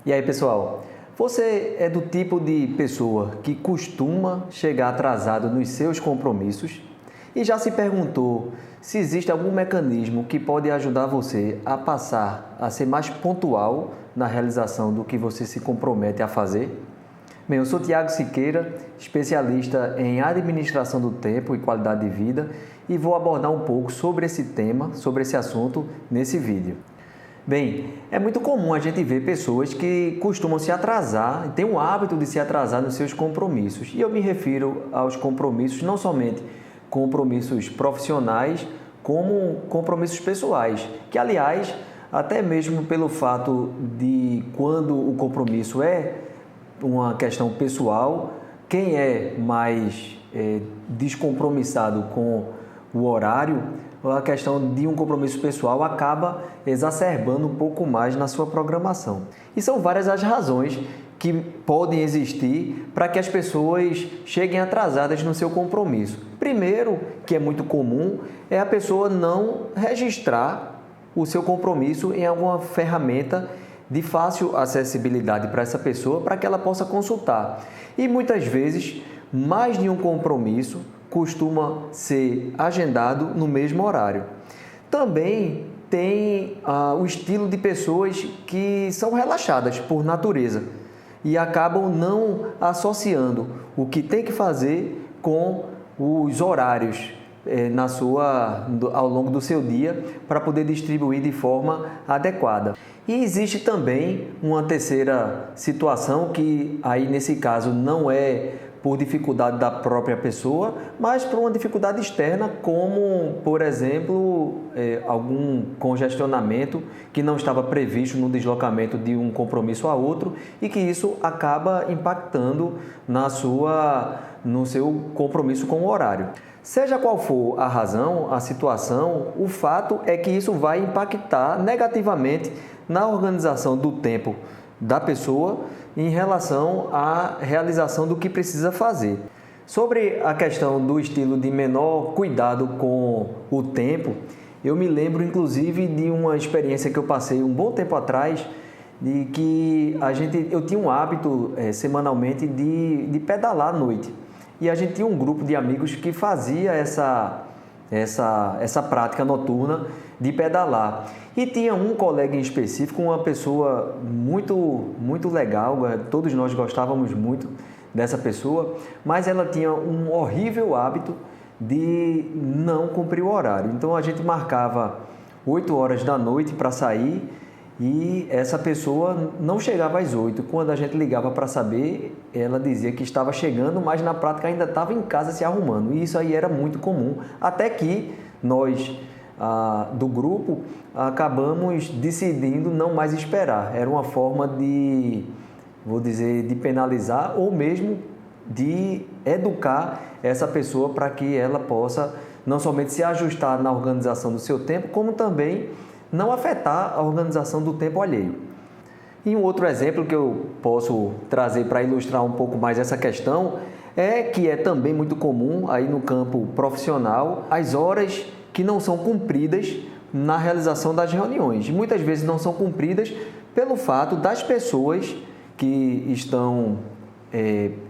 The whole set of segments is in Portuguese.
E aí, pessoal, você é do tipo de pessoa que costuma chegar atrasado nos seus compromissos e já se perguntou se existe algum mecanismo que pode ajudar você a passar a ser mais pontual na realização do que você se compromete a fazer? Bem, eu sou Tiago Siqueira, especialista em administração do tempo e qualidade de vida, e vou abordar um pouco sobre esse tema, sobre esse assunto nesse vídeo. Bem, é muito comum a gente ver pessoas que costumam se atrasar, têm o hábito de se atrasar nos seus compromissos. E eu me refiro aos compromissos, não somente compromissos profissionais, como compromissos pessoais, que aliás, até mesmo pelo fato de quando o compromisso é uma questão pessoal, quem é mais descompromissado com o horário, a questão de um compromisso pessoal acaba exacerbando um pouco mais na sua programação. E são várias as razões que podem existir para que as pessoas cheguem atrasadas no seu compromisso. Primeiro, que é muito comum, é a pessoa não registrar o seu compromisso em alguma ferramenta de fácil acessibilidade para essa pessoa, para que ela possa consultar. E muitas vezes, mais de um compromisso costuma ser agendado no mesmo horário. Também tem o estilo de pessoas que são relaxadas por natureza e acabam não associando o que tem que fazer com os horários ao longo do seu dia para poder distribuir de forma adequada. E existe também uma terceira situação que aí nesse caso não é por dificuldade da própria pessoa, mas por uma dificuldade externa, como, por exemplo, algum congestionamento que não estava previsto no deslocamento de um compromisso a outro e que isso acaba impactando no seu compromisso com o horário. Seja qual for a razão, a situação, o fato é que isso vai impactar negativamente na organização do tempo da pessoa em relação à realização do que precisa fazer. Sobre a questão do estilo de menor cuidado com o tempo, eu me lembro inclusive de uma experiência que eu passei um bom tempo atrás, de que eu tinha um hábito semanalmente de pedalar à noite. E a gente tinha um grupo de amigos que fazia essa prática noturna de pedalar. E tinha um colega em específico, uma pessoa muito legal, todos nós gostávamos muito dessa pessoa, mas ela tinha um horrível hábito de não cumprir o horário. Então a gente marcava 8 horas da noite para sair e essa pessoa não chegava às 8. Quando a gente ligava para saber, ela dizia que estava chegando, mas na prática ainda estava em casa se arrumando. E isso aí era muito comum, até que nós do grupo acabamos decidindo não mais esperar. Era uma forma de penalizar ou mesmo de educar essa pessoa para que ela possa não somente se ajustar na organização do seu tempo, como também não afetar a organização do tempo alheio. E um outro exemplo que eu posso trazer para ilustrar um pouco mais essa questão é que é também muito comum aí no campo profissional as horas que não são cumpridas na realização das reuniões. Muitas vezes não são cumpridas pelo fato das pessoas que estão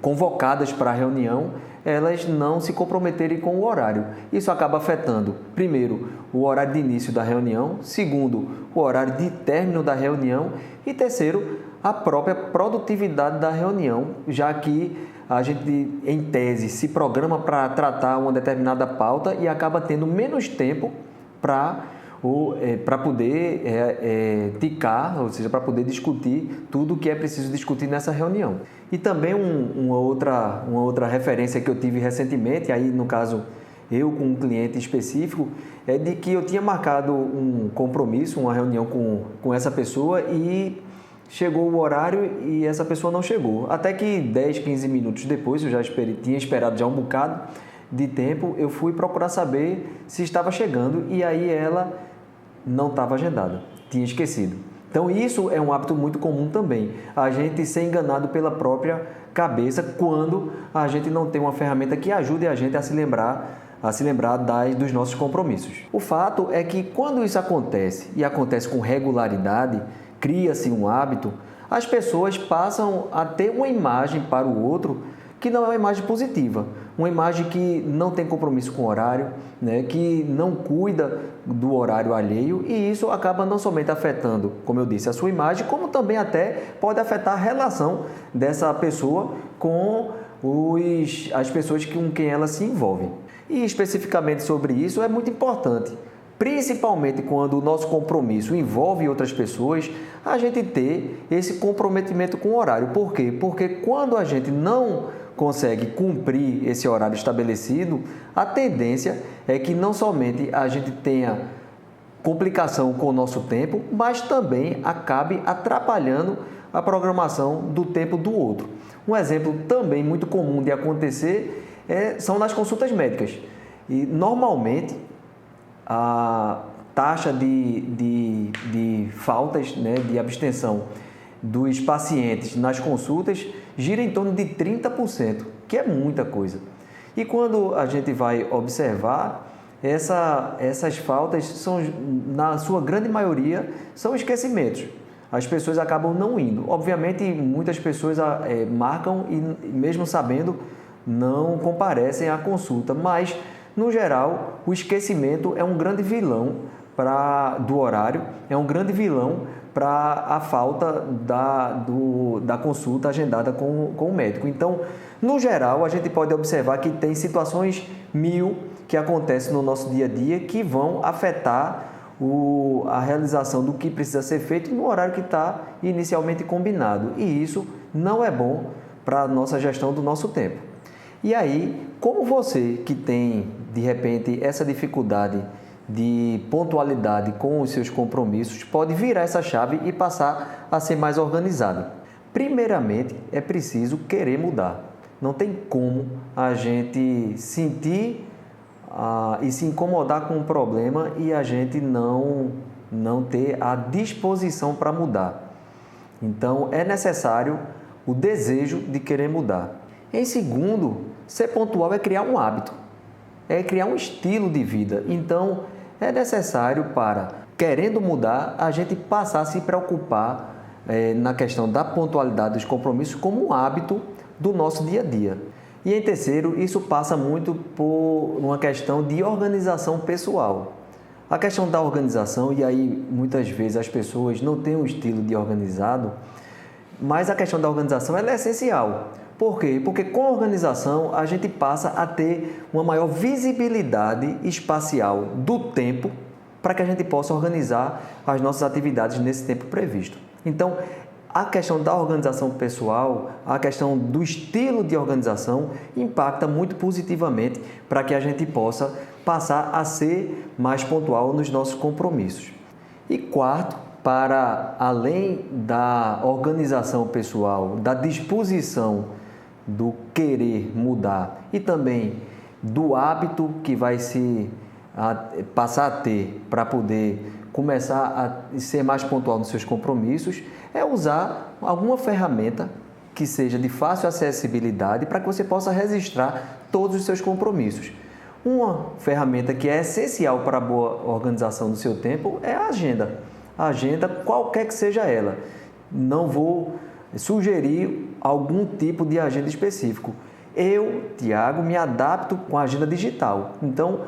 convocadas para a reunião, elas não se comprometerem com o horário. Isso acaba afetando, primeiro, o horário de início da reunião, segundo, o horário de término da reunião e terceiro, a própria produtividade da reunião, já que a gente, em tese, se programa para tratar uma determinada pauta e acaba tendo menos tempo para poder ticar, ou seja, para poder discutir tudo o que é preciso discutir nessa reunião. E também uma outra referência que eu tive recentemente, aí no caso eu com um cliente específico, é de que eu tinha marcado um compromisso, uma reunião com essa pessoa e chegou o horário e essa pessoa não chegou. Até que 10, 15 minutos depois, eu tinha esperado já um bocado de tempo, eu fui procurar saber se estava chegando e aí ela não estava agendada, tinha esquecido. Então isso é um hábito muito comum também, a gente ser enganado pela própria cabeça quando a gente não tem uma ferramenta que ajude a gente a se lembrar dos nossos compromissos. O fato é que quando isso acontece e acontece com regularidade, cria-se um hábito, as pessoas passam a ter uma imagem para o outro que não é uma imagem positiva, uma imagem que não tem compromisso com o horário, né, que não cuida do horário alheio, e isso acaba não somente afetando, como eu disse, a sua imagem, como também até pode afetar a relação dessa pessoa com as pessoas com quem ela se envolve. E especificamente sobre isso é muito importante, principalmente quando o nosso compromisso envolve outras pessoas, a gente ter esse comprometimento com o horário. Por quê? Porque quando a gente não consegue cumprir esse horário estabelecido, a tendência é que não somente a gente tenha complicação com o nosso tempo, mas também acabe atrapalhando a programação do tempo do outro. Um exemplo também muito comum de acontecer são nas consultas médicas. E normalmente a taxa de faltas, né, de abstenção dos pacientes nas consultas gira em torno de 30%, que é muita coisa. E quando a gente vai observar, essas faltas são, na sua grande maioria, são esquecimentos. As pessoas acabam não indo. Obviamente, muitas pessoas marcam e, mesmo sabendo, não comparecem à consulta, mas, no geral, o esquecimento é um grande vilão do horário, é um grande vilão para a falta da consulta agendada com o médico. Então, no geral, a gente pode observar que tem situações que acontecem no nosso dia a dia que vão afetar a realização do que precisa ser feito no horário que está inicialmente combinado. E isso não é bom para a nossa gestão do nosso tempo. E aí, como você que tem, de repente, essa dificuldade de pontualidade com os seus compromissos, pode virar essa chave e passar a ser mais organizado? Primeiramente, é preciso querer mudar. Não tem como a gente sentir e se incomodar com um problema e a gente não ter a disposição para mudar. Então, é necessário o desejo de querer mudar. Em segundo, ser pontual é criar um hábito, é criar um estilo de vida. Então, é necessário querendo mudar, a gente passar a se preocupar na questão da pontualidade dos compromissos como um hábito do nosso dia a dia. E em terceiro, isso passa muito por uma questão de organização pessoal. A questão da organização, e aí muitas vezes as pessoas não têm um estilo de organizado, mas a questão da organização ela é essencial. Por quê? Porque com a organização a gente passa a ter uma maior visibilidade espacial do tempo para que a gente possa organizar as nossas atividades nesse tempo previsto. Então, a questão da organização pessoal, a questão do estilo de organização impacta muito positivamente para que a gente possa passar a ser mais pontual nos nossos compromissos. E quarto, para além da organização pessoal, da disposição do querer mudar e também do hábito que vai passar a ter para poder começar a ser mais pontual nos seus compromissos, é usar alguma ferramenta que seja de fácil acessibilidade para que você possa registrar todos os seus compromissos. Uma ferramenta que é essencial para a boa organização do seu tempo é a agenda. A agenda, qualquer que seja ela. Não vou sugerir algum tipo de agenda específico. Eu, Tiago, me adapto com a agenda digital. Então,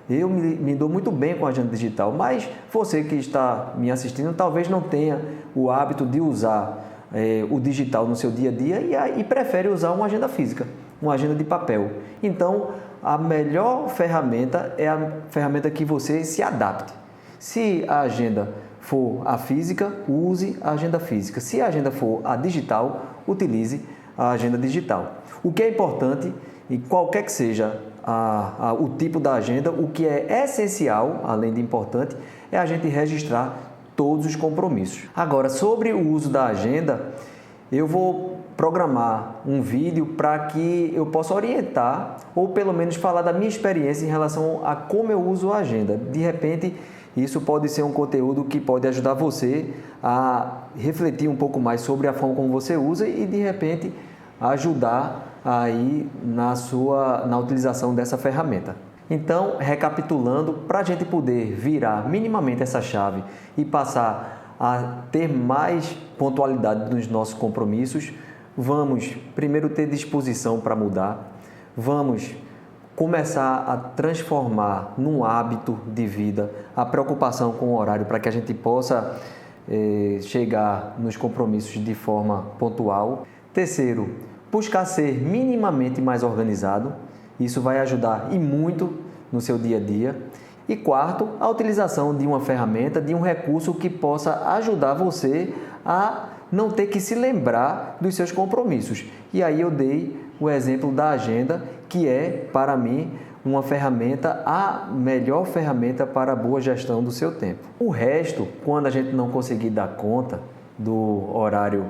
eu me dou muito bem com a agenda digital, mas você que está me assistindo talvez não tenha o hábito de usar o digital no seu dia a dia e prefere usar uma agenda física, uma agenda de papel. Então, a melhor ferramenta é a ferramenta que você se adapte. Se a agenda for a física, use a agenda física. Se a agenda for a digital, utilize a agenda digital. O que é importante, e qualquer que seja o tipo da agenda, o que é essencial, além de importante, é a gente registrar todos os compromissos. Agora, sobre o uso da agenda, eu vou programar um vídeo para que eu possa orientar ou pelo menos falar da minha experiência em relação a como eu uso a agenda. De repente, isso pode ser um conteúdo que pode ajudar você a refletir um pouco mais sobre a forma como você usa e de repente ajudar aí na utilização dessa ferramenta. Então, recapitulando, para a gente poder virar minimamente essa chave e passar a ter mais pontualidade nos nossos compromissos, vamos primeiro ter disposição para mudar, vamos começar a transformar num hábito de vida a preocupação com o horário para que a gente possa chegar nos compromissos de forma pontual. Terceiro, buscar ser minimamente mais organizado. Isso vai ajudar e muito no seu dia a dia. E quarto, a utilização de uma ferramenta, de um recurso que possa ajudar você a não ter que se lembrar dos seus compromissos. E aí eu dei o exemplo da agenda, que é, para mim, uma ferramenta, a melhor ferramenta para a boa gestão do seu tempo. O resto, quando a gente não conseguir dar conta do horário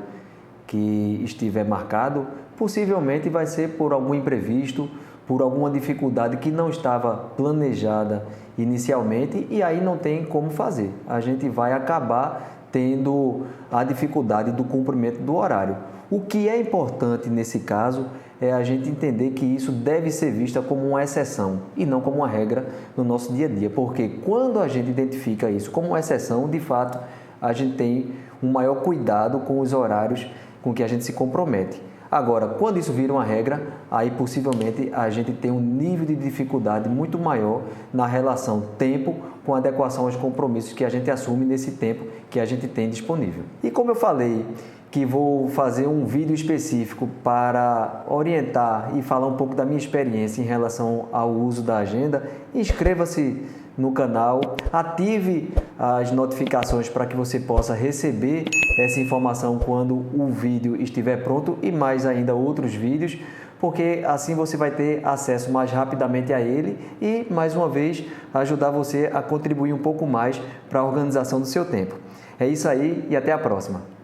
que estiver marcado, possivelmente vai ser por algum imprevisto, por alguma dificuldade que não estava planejada inicialmente e aí não tem como fazer. A gente vai acabar tendo a dificuldade do cumprimento do horário. O que é importante nesse caso é a gente entender que isso deve ser vista como uma exceção e não como uma regra no nosso dia a dia, porque quando a gente identifica isso como uma exceção, de fato, a gente tem um maior cuidado com os horários com que a gente se compromete. Agora, quando isso vira uma regra, aí possivelmente a gente tem um nível de dificuldade muito maior na relação tempo com adequação aos compromissos que a gente assume nesse tempo que a gente tem disponível. E como eu falei que vou fazer um vídeo específico para orientar e falar um pouco da minha experiência em relação ao uso da agenda, inscreva-se no canal, ative as notificações para que você possa receber essa informação quando o vídeo estiver pronto e mais ainda outros vídeos, porque assim você vai ter acesso mais rapidamente a ele e, mais uma vez, ajudar você a contribuir um pouco mais para a organização do seu tempo. É isso aí e até a próxima!